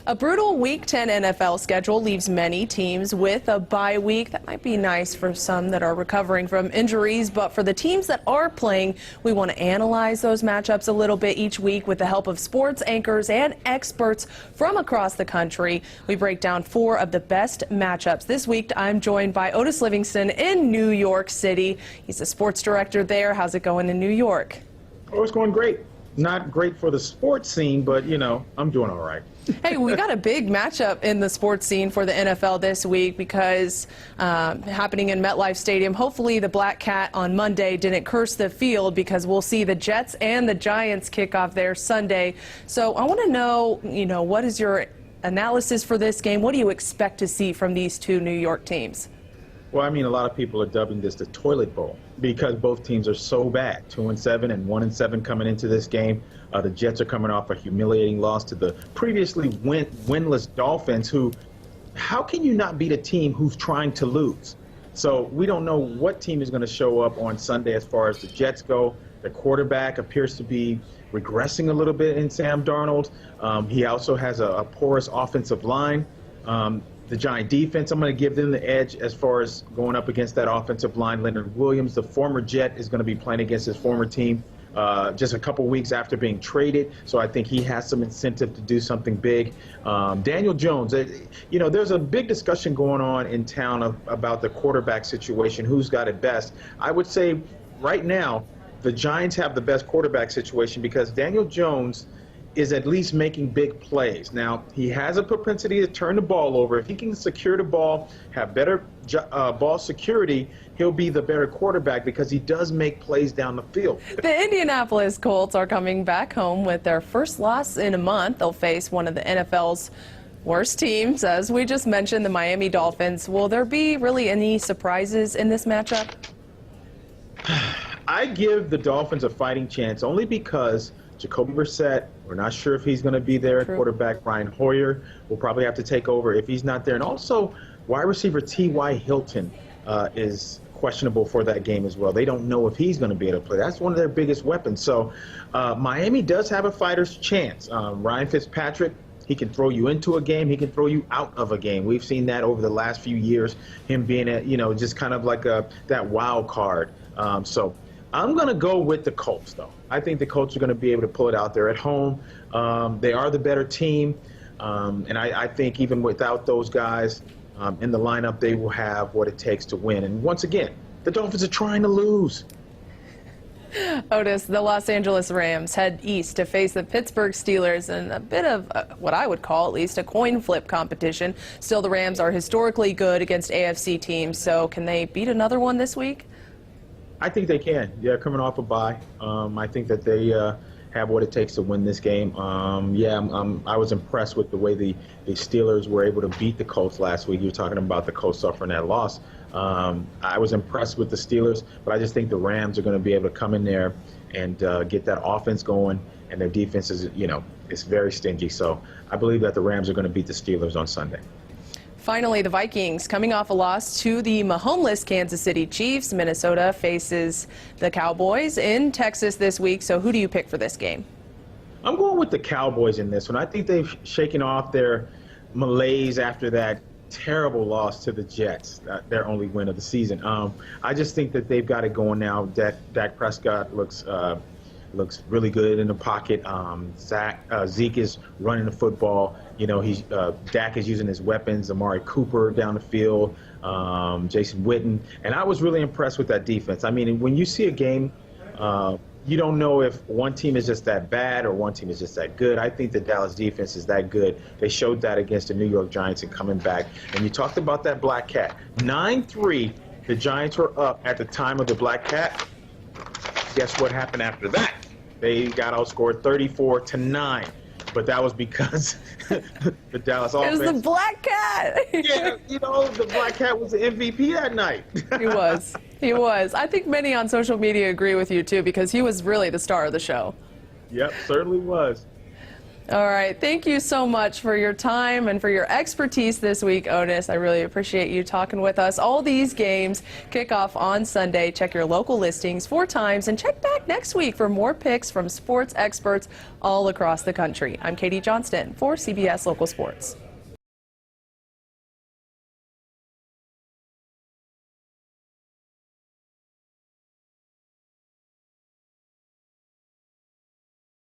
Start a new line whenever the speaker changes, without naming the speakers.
A brutal Week 10 NFL schedule leaves many teams with a bye week. That might be nice for some that are recovering from injuries, but for the teams that are playing, we want to analyze those matchups a little bit each week with the help of sports anchors and experts from across the country. We break down 4 of the best matchups. This week, I'm joined by Otis Livingston in New York City. He's the sports director there. How's it going in New York?
Oh, it's going great. Not great for the sports scene, but, you know, I'm doing all right.
Hey, we got a big matchup in the sports scene for the NFL this week because happening in MetLife Stadium. Hopefully the Black Cat on Monday didn't curse the field because we'll see the Jets and the Giants kick off there Sunday. So I want to know, what is your analysis for this game? What do you expect to see from these two New York teams?
Well, I mean, a lot of people are dubbing this the toilet bowl because both teams are so bad, 2-7 and 1-7 coming into this game. The Jets are coming off a humiliating loss to the previously winless Dolphins, who, how can you not beat a team who's trying to lose? So we don't know what team is going to show up on Sunday as far as the Jets go. The quarterback appears to be regressing a little bit in Sam Darnold. He also has a porous offensive line. The Giant defense, I'm going to give them the edge as far as going up against that offensive line. Leonard Williams, the former Jet, is going to be playing against his former team just a couple weeks after being traded. So I think he has some incentive to do something big. Daniel Jones, there's a big discussion going on in town about the quarterback situation, who's got it best. I would say right now the Giants have the best quarterback situation because Daniel Jones is at least making big plays. Now, he has a propensity to turn the ball over. If he can secure the ball, have better ball security, he'll be the better quarterback because he does make plays down the field.
The Indianapolis Colts are coming back home with their first loss in a month. They'll face one of the NFL's worst teams, as we just mentioned, the Miami Dolphins. Will there be really any surprises in this matchup?
I give the Dolphins a fighting chance only because Jacoby Brissett, we're not sure if he's going to be there.
True.
Quarterback Brian Hoyer will probably have to take over if he's not there. And also, wide receiver T.Y. Hilton is questionable for that game as well. They don't know if he's going to be able to play. That's one of their biggest weapons. So Miami does have a fighter's chance. Ryan Fitzpatrick, he can throw you into a game. He can throw you out of a game. We've seen that over the last few years, him being, just kind of like that wild card. So I'm going to go with the Colts, though. I think the Colts are going to be able to pull it out there at home. They are the better team, and I think even without those guys in the lineup, they will have what it takes to win. And once again, the Dolphins are trying to lose.
Otis, the Los Angeles Rams head east to face the Pittsburgh Steelers in a bit of what I would call at least a coin flip competition. Still, the Rams are historically good against AFC teams, so can they beat another one this week?
I think they can. Yeah, coming off a bye. I think that they have what it takes to win this game. I was impressed with the way the Steelers were able to beat the Colts last week. You're talking about the Colts suffering that loss. I was impressed with the Steelers, but I just think the Rams are going to be able to come in there and get that offense going, and their defense is, it's very stingy. So I believe that the Rams are going to beat the Steelers on Sunday.
Finally, the Vikings coming off a loss to the Mahomeless Kansas City Chiefs. Minnesota faces the Cowboys in Texas this week. So who do you pick for this game?
I'm going with the Cowboys in this one. I think they've shaken off their malaise after that terrible loss to the Jets, their only win of the season. I just think that they've got it going now. Dak Prescott looks really good in the pocket. Zeke is running the football. Dak is using his weapons. Amari Cooper down the field, Jason Witten, and I was really impressed with that defense. I mean, when you see a game, you don't know if one team is just that bad or one team is just that good. I think the Dallas defense is that good. They showed that against the New York Giants and coming back. And you talked about that Black Cat. 9-3, the Giants were up at the time of the Black Cat. Guess what happened after that? They got outscored 34-9, but that was because the Dallas offense.
It was the Black Cat.
Yeah, the Black Cat was the MVP that night.
He was. He was. I think many on social media agree with you, too, because he was really the star of the show.
Yep, certainly was.
All right. Thank you so much for your time and for your expertise this week, Otis. I really appreciate you talking with us. All these games kick off on Sunday. Check your local listings 4 times and check back next week for more picks from sports experts all across the country. I'm Katie Johnston for CBS Local Sports.